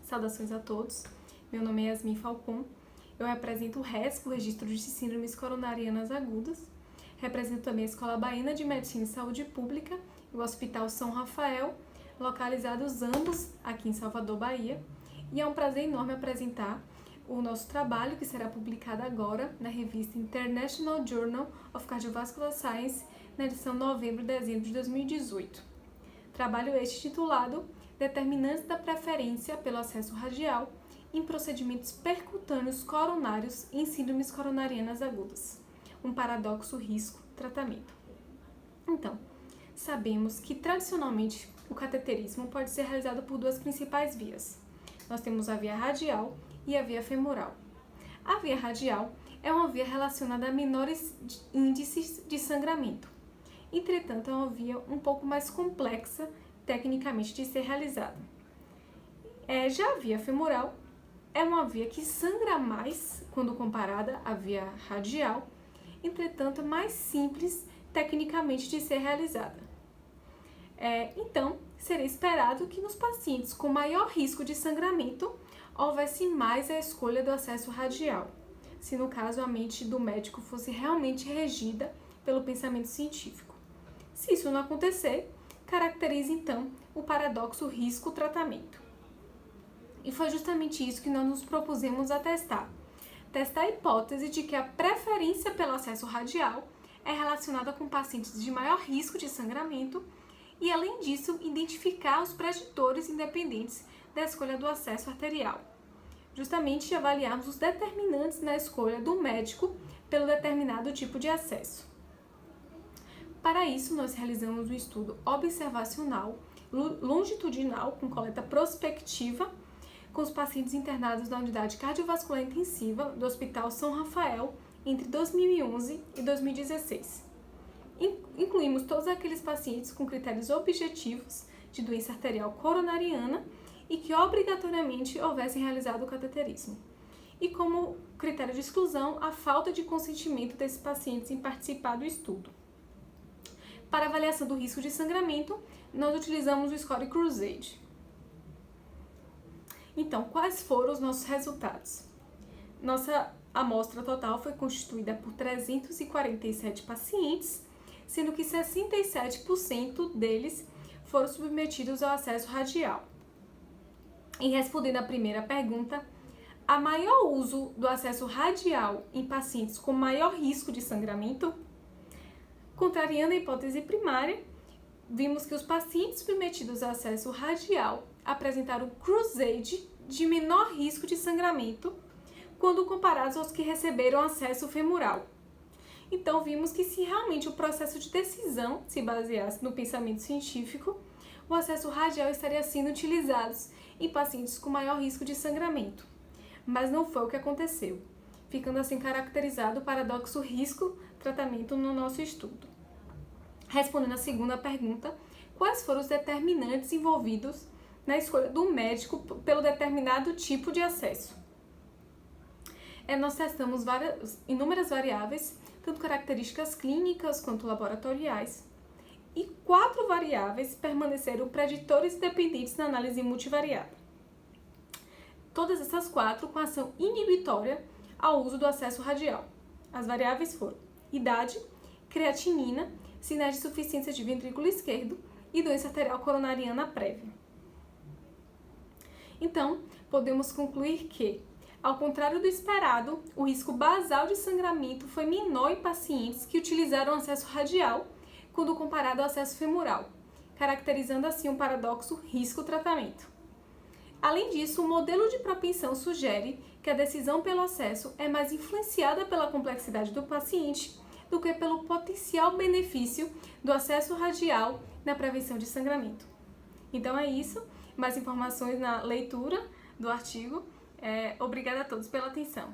Saudações a todos. Meu nome é Yasmin Falcon. Eu represento o RESC, o Registro de Síndromes Coronarianas Agudas. Represento também a Escola Baiana de Medicina e Saúde Pública e o Hospital São Rafael, localizados ambos aqui em Salvador, Bahia. E é um prazer enorme apresentar o nosso trabalho, que será publicado agora na revista International Journal of Cardiovascular Science, na edição novembro e dezembro de 2018. Trabalho este titulado Determinantes da preferência pelo acesso radial em procedimentos percutâneos coronários em síndromes coronarianas agudas. Um paradoxo risco-tratamento. Então, sabemos que tradicionalmente o cateterismo pode ser realizado por duas principais vias. Nós temos a via radial e a via femoral. A via radial é uma via relacionada a menores índices de sangramento. Entretanto, é uma via um pouco mais complexa tecnicamente de ser realizada. Já a via femoral é uma via que sangra mais quando comparada à via radial, entretanto, é mais simples tecnicamente de ser realizada. Então, seria esperado que nos pacientes com maior risco de sangramento houvesse mais a escolha do acesso radial, se no caso a mente do médico fosse realmente regida pelo pensamento científico. Se isso não acontecer, caracteriza então o paradoxo risco-tratamento. E foi justamente isso que nós nos propusemos a testar. Testar a hipótese de que a preferência pelo acesso radial é relacionada com pacientes de maior risco de sangramento e, além disso, identificar os preditores independentes da escolha do acesso arterial. Justamente avaliarmos os determinantes na escolha do médico pelo determinado tipo de acesso. Para isso, nós realizamos um estudo observacional longitudinal com coleta prospectiva com os pacientes internados na unidade cardiovascular intensiva do Hospital São Rafael entre 2011 e 2016. Incluímos todos aqueles pacientes com critérios objetivos de doença arterial coronariana e que obrigatoriamente houvessem realizado o cateterismo. E como critério de exclusão, a falta de consentimento desses pacientes em participar do estudo. Para avaliação do risco de sangramento, nós utilizamos o score Cruzade. Então, quais foram os nossos resultados? Nossa amostra total foi constituída por 347 pacientes, sendo que 67% deles foram submetidos ao acesso radial. E respondendo à primeira pergunta, há maior uso do acesso radial em pacientes com maior risco de sangramento? Contrariando a hipótese primária, vimos que os pacientes submetidos ao acesso radial apresentaram Cruzade de menor risco de sangramento quando comparados aos que receberam acesso femoral. Então, vimos que se realmente o processo de decisão se baseasse no pensamento científico, o acesso radial estaria sendo utilizado em pacientes com maior risco de sangramento. Mas não foi o que aconteceu, ficando assim caracterizado o paradoxo risco-tratamento no nosso estudo. Respondendo à segunda pergunta, quais foram os determinantes envolvidos na escolha do médico pelo determinado tipo de acesso? Nós testamos inúmeras variáveis, tanto características clínicas quanto laboratoriais, e 4 variáveis permaneceram preditores independentes na análise multivariada. Todas essas 4 com ação inibitória ao uso do acesso radial. As variáveis foram idade, creatinina, sinais de insuficiência de ventrículo esquerdo e doença arterial coronariana prévia. Então, podemos concluir que, ao contrário do esperado, o risco basal de sangramento foi menor em pacientes que utilizaram acesso radial quando comparado ao acesso femoral, caracterizando assim um paradoxo risco-tratamento. Além disso, o modelo de propensão sugere que a decisão pelo acesso é mais influenciada pela complexidade do paciente do que pelo potencial benefício do acesso radial na prevenção de sangramento. Então é isso. Mais informações na leitura do artigo. Obrigada a todos pela atenção.